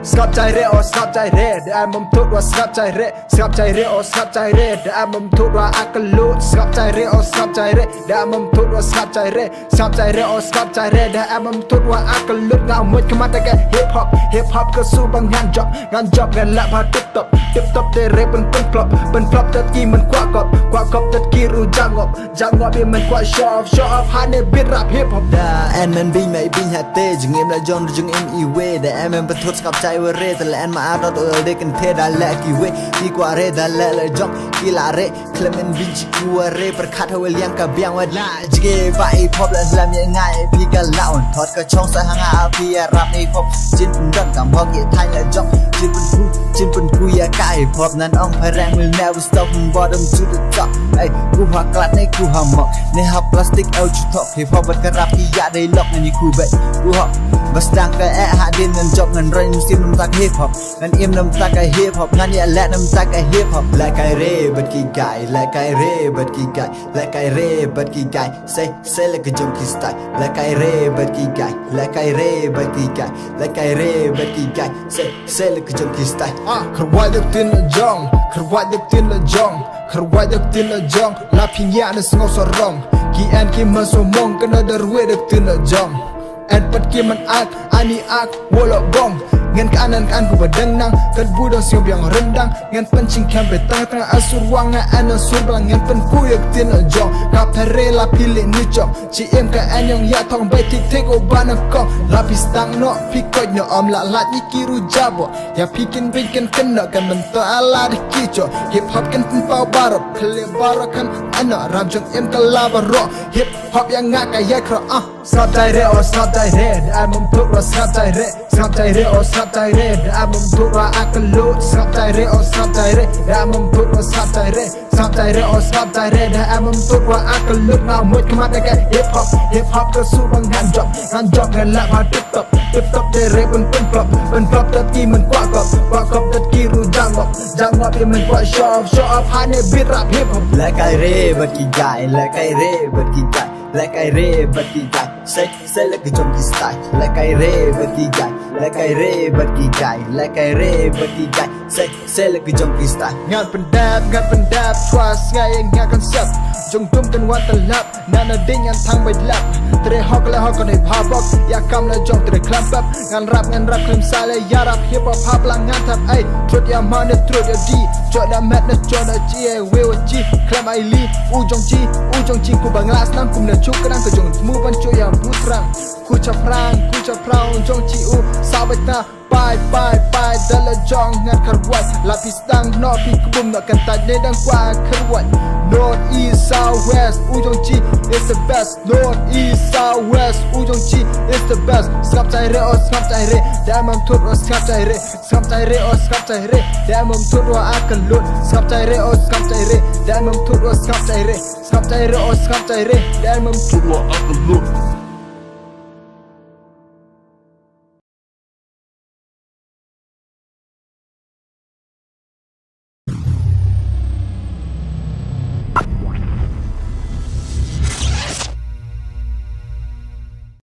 สกับใจเรโอสกับใจเรได้มุมทุกว่าสกับใจเรสกับใจเรโอสกับใจเรได้มุมทุกว่าอากาลุสกับใจเรโอสกับใจเรได้มุมทุกว่าสกับใจเรสกับใจเรโอสกับใจเรได้มุมทุกว่าอากาลุเงาหมดขมาแต่แกฮิปฮอปก็สู้บางงานจ็อบงานละพาติ๊บตบเตเรเป็นพลอปตัดกี้มันกว่ากบตัดกี้รู้จังบเบียมันกว่าชอบหาในบิดรับฮิปฮอปได้แอนมันบิงไม่บิงฮัตเต้จึงเอ็มละจอนจึงเอ็มอีเวแต่แอนมันประทุษกับใจว่าเรแต่แอนมาอาร์ตตัวเด็กกันเทได้แลกี่เวดีกว่าเรได้แลเลยจองกีฬาเรเคลมันบิงจิกัวเรประคัดเอาเลี้ยงกับเบียงว่าได้จิเกบายพบและสลามยังไงพี่ก็เล่าทอดก็ช่องสายหางอาพี่รับในพบจินเป็นดังกับพอเกียร์ไทยและจองจินเป็นกูอยากไก่พบนั้นอ่องพแรงมือ never stop from bottom to the top ไอ้กูหักกลัดในกูหำหมอกในหับพลาสติกเอาจุดท็อปฮิปฮอปบัดกระรับพี่อยากได้ล็อกในนี่กูเบะกูหักบัสตังกับหาดินเงินจบเงินไรมุสลิมน้ำตาฮิปฮอปเงินน้ำตาฮิปฮอปงานและน้ำตาฮิปฮอปและไก่เร่บัดกี่ไก่และไก่เร่บัดกี่ไก่และไก่เร่บัดกี่ไก่เซ่และก็จงกี่สไตล์และไก่เร่บัดกี่ไก่และไก่เร่บัดกี่ไก่และไก่เร่บัดกี่ไก่เซ่และก็จงกี่สไตล์ขรวายเด็กตินละจองขรวายเด็กตินละจองขรวายเด็กตินละจองลาพิญญาในสงบสรองกีแอนกีมาสมองกันเดอร์เวเด็กตินละจองแอนปัดกีมันอักอันนี้อักวอลบองเงินkanan ku berdenang kan budang siop yang rendang ngan pencing kambe tang asur wanga an asur blang ngan pen kuyak tin jong kap rela pilih ni jong cm ka an yang ya thong bai tik tik oban ko lapis tang no pikoj no om la lat ni kiru jabo ya pikin bikin kena kan mento ala de kijo hip hop kan pau barop kle barakan ana ram jong em ka labaro hip hop yang ngak kaya kro sab tai re o sab tai re am mum ro sab tai re sab tai re o sab tai re da mum tura akalu sab tai re o sab tai re da mum tura sab tai re o sab tai re da mum tura akalu ngau mut khama ta ke hip hop ko su bang ngan job ngan la ma tip top de re pun plop ta ki man kwa kop ta ki ru jang ngop ye man kwa show up ha ne beat rap hip hop la kai re bat ki gai la kai re bat ki gai la kai re bat ki gai say la ki jom ki style la kai re bat ki gai la kai re bat ki gai la kai re bat ki gai say la ki jom ki style งานเป็นแดบ trust ไงงานคอนเซ็ปต์จงตุ้มกันวันตลับนานาดิ้งงานทางไปลับเตะฮอกและฮอกกันในพาบอกอยากกำและจงเตะคลัมแบบงานรับคลิมสายและยารับฮิปฮอปภาพลังงานทับไอตรวจยามาเนี่ยตรวจยาดีจอดแมทเนี่ยจอดจีเวลจีคลัมไอลีอูจงจีกูบังลาสนั่งกุมเนี่ยชุกกระดังก็จงมือบันจุยามพูดรังกูจะพรางจงจีอูสาวไปตาไปเดลจองงานขรวัดลาพิสตังนอพิกบุมนอกันตัดในดังกว่าขรวัด North East South West อูจงจี is the best North East South West อูจงจี is the best สกับใจเรโอสกับใจเรแต่มันทุดว่าสกับใจเรสกับใจเรโอสกับใจเรแต่มันทุดว่าอากาลุสกับใจเรโอสกับใจเรแต่มันทุดว่าสกับใจเรสกับใจเรโอสกับใจเรแต่มันทุดว่าอากาลุ